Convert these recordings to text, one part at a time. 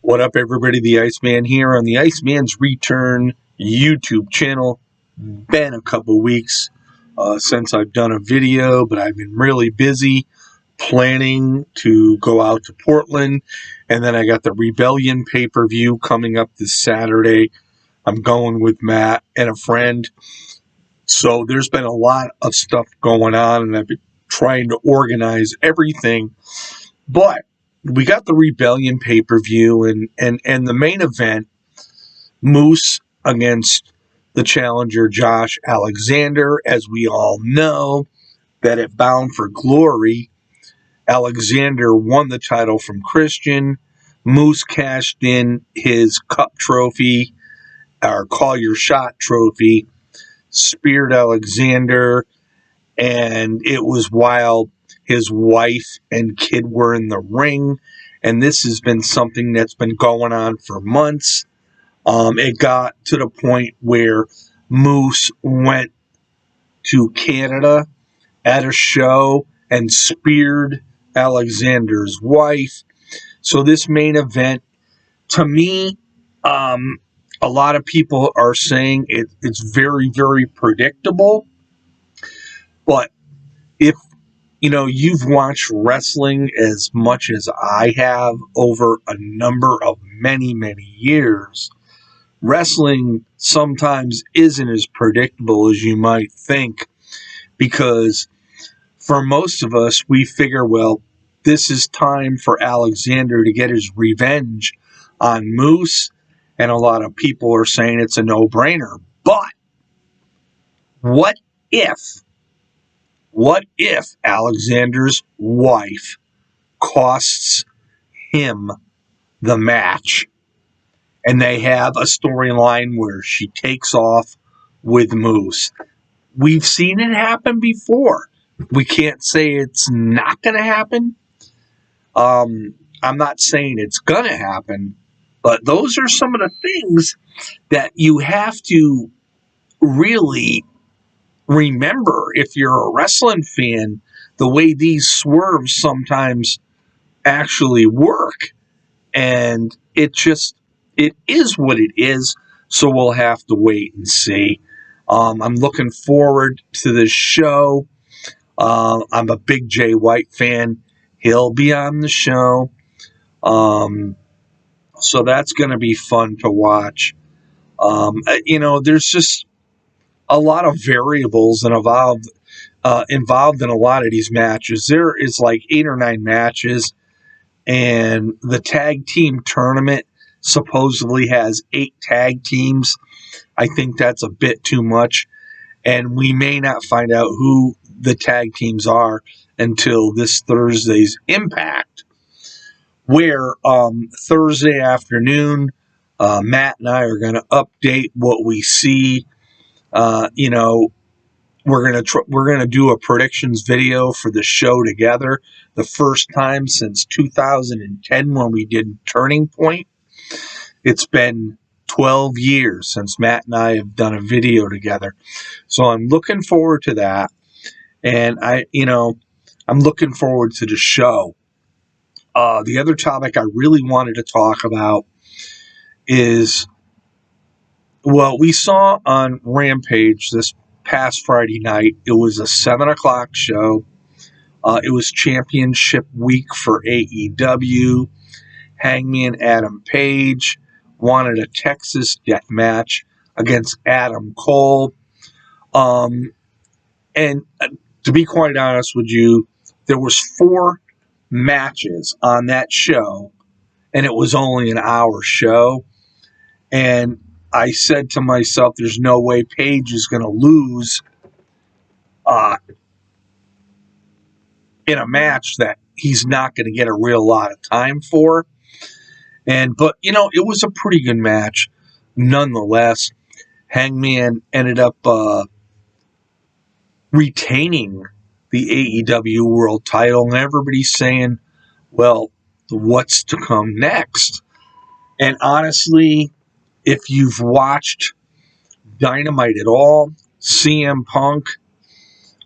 What up, everybody? The Iceman here on the Iceman's Return YouTube channel. Been a couple weeks since I've done a video, but I've been really busy planning to go out to Portland, and then I got the Rebellion pay-per-view coming up this Saturday. I'm going with Matt and a friend, so there's been a lot of stuff going on, and I've been trying to organize everything, but we got the Rebellion pay-per-view, and the main event, Moose against the challenger Josh Alexander. As we all know, that at Bound for Glory, Alexander won the title from Christian. Moose cashed in his cup trophy, or Call Your Shot trophy, speared Alexander, and it was while his wife and kid were in the ring, and this has been something that's been going on for months. It got to the point where Moose went to Canada at a show and speared Alexander's wife. So this main event, to me, a lot of people are saying it's very, very predictable, but if you've watched wrestling as much as I have over a number of many, many years, wrestling sometimes isn't as predictable as you might think, because for most of us, we figure, well, this is time for Alexander to get his revenge on Moose, and a lot of people are saying it's a no-brainer. But what if Alexander's wife costs him the match, and they have a storyline where she takes off with Moose? We've seen it happen before. We can't say it's not going to happen. I'm not saying it's going to happen, but those are some of the things that you have to really remember if you're a wrestling fan, the way these swerves sometimes actually work. And it is what it is, so we'll have to wait and see. I'm looking forward to this show. I'm a big Jay White fan. He'll be on the show. So that's going to be fun to watch. There's just a lot of variables and involved in a lot of these matches. There is like 8 or 9 matches, and the tag team tournament supposedly has 8 tag teams. I think that's a bit too much, and we may not find out who the tag teams are until this Thursday's Impact, where Thursday afternoon, Matt and I are going to update what we see. We're gonna do a predictions video for the show together. The first time since 2010 when we did Turning Point. It's been 12 years since Matt and I have done a video together, so I'm looking forward to that. And I'm looking forward to the show. The other topic I really wanted to talk about is, well, we saw on Rampage this past Friday night. It was a 7 o'clock show. It was championship week for AEW. Hangman Adam Page wanted a Texas death match against Adam Cole. And to be quite honest with you, there was 4 matches on that show, and it was only an hour show. And I said to myself, there's no way Page is going to lose in a match that he's not going to get a real lot of time for. But it was a pretty good match nonetheless. Hangman ended up retaining the AEW World title, and everybody's saying, well, what's to come next? And honestly, if you've watched Dynamite at all, CM Punk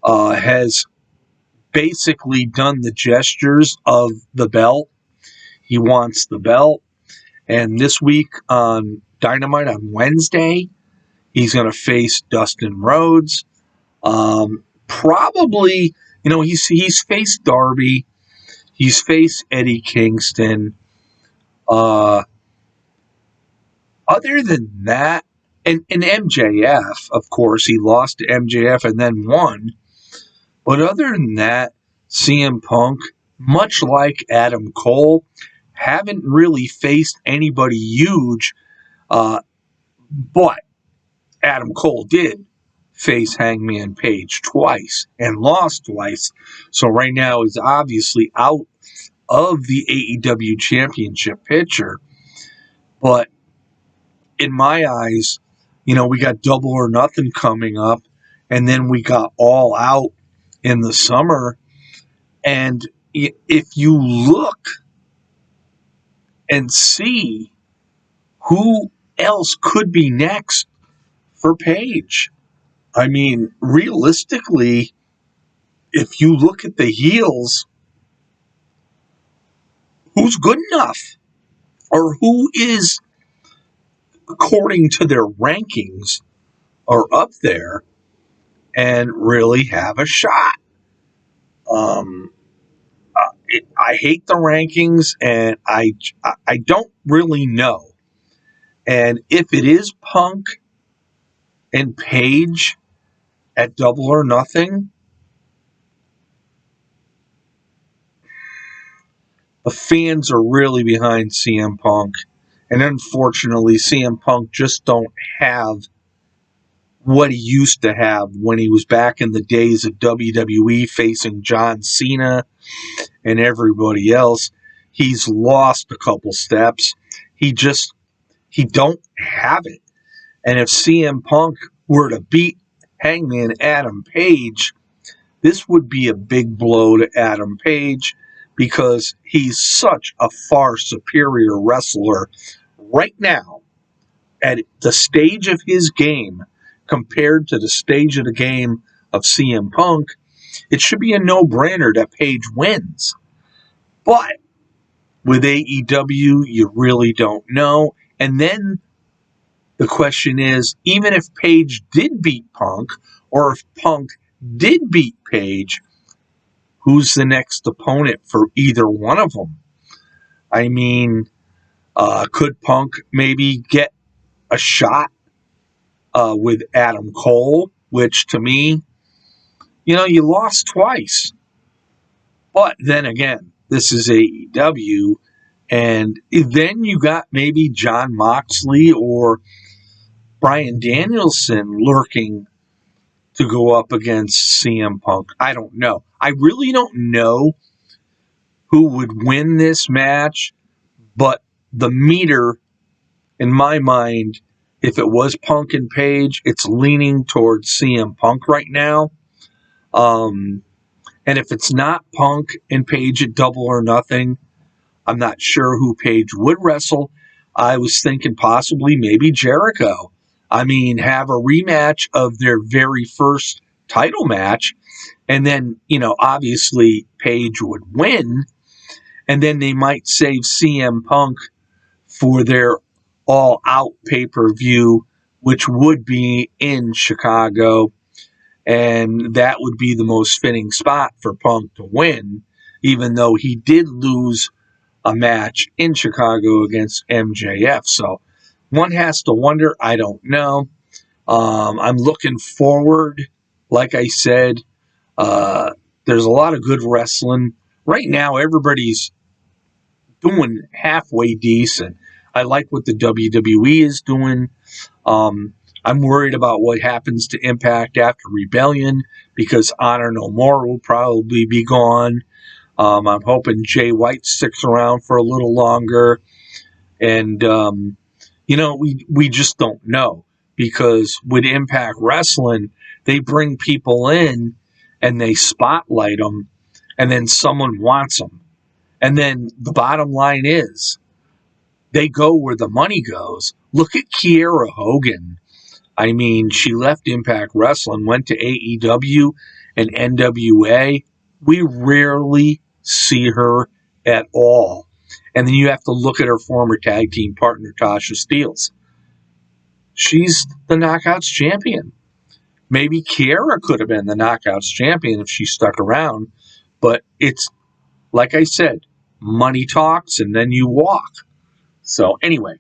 has basically done the gestures of the belt. He wants the belt, And this week on Dynamite on Wednesday, he's going to face Dustin Rhodes. Probably, he's faced Darby. He's faced Eddie Kingston. Other than that, and MJF, of course, he lost to MJF and then won. But other than that, CM Punk, much like Adam Cole, haven't really faced anybody huge. But Adam Cole did face Hangman Page twice and lost twice. So right now he's obviously out of the AEW championship picture. But in my eyes, we got Double or Nothing coming up, and then we got All Out in the summer. And if you look and see who else could be next for Page, I mean, realistically, if you look at the heels, who's good enough? Or who is, according to their rankings, are up there and really have a shot? I hate the rankings, and I don't really know. And if it is Punk and Page at Double or Nothing, the fans are really behind CM Punk. And unfortunately, CM Punk just don't have what he used to have when he was back in the days of WWE facing John Cena and everybody else. He's lost a couple steps. He don't have it. And if CM Punk were to beat Hangman Adam Page, this would be a big blow to Adam Page because he's such a far superior wrestler right now at the stage of his game compared to the stage of the game of CM Punk. It should be a no-brainer that Page wins. But with AEW, you really don't know. And then the question is, even if Page did beat Punk, or if Punk did beat Page, who's the next opponent for either one of them? I mean, could Punk maybe get a shot with Adam Cole, which to me, you lost twice. But then again, this is AEW, and then you got maybe Jon Moxley or Bryan Danielson lurking to go up against CM Punk. I don't know. I really don't know who would win this match, but the meter, in my mind, if it was Punk and Page, it's leaning towards CM Punk right now. And if it's not Punk and Page at Double or Nothing, I'm not sure who Page would wrestle. I was thinking possibly maybe Jericho. I mean, have a rematch of their very first title match, and then, obviously Page would win, and then they might save CM Punk for their all-out pay-per-view, which would be in Chicago, and that would be the most fitting spot for Punk to win, even though he did lose a match in Chicago against MJF. So one has to wonder. I don't know. I'm looking forward. Like I said, there's a lot of good wrestling. Right now, everybody's doing halfway decent. I like what the WWE is doing. I'm worried about what happens to Impact after Rebellion because Honor No More will probably be gone. I'm hoping Jay White sticks around for a little longer. And, we just don't know because with Impact Wrestling, they bring people in and they spotlight them and then someone wants them. And then the bottom line is they go where the money goes. Look at Kiera Hogan. I mean, she left Impact Wrestling, went to AEW and NWA. We rarely see her at all. And then you have to look at her former tag team partner, Tasha Steelz. She's the Knockouts champion. Maybe Kiera could have been the Knockouts champion if she stuck around. But it's, like I said, money talks and then you walk. So anyway,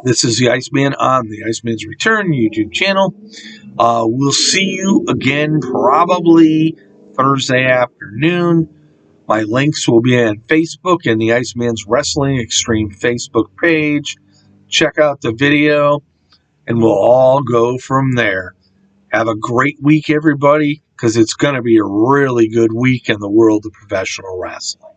this is the Iceman on the Iceman's Return YouTube channel. We'll see you again probably Thursday afternoon. My links will be on Facebook and the Iceman's Wrestling Extreme Facebook page. Check out the video, and we'll all go from there. Have a great week, everybody, because it's going to be a really good week in the world of professional wrestling.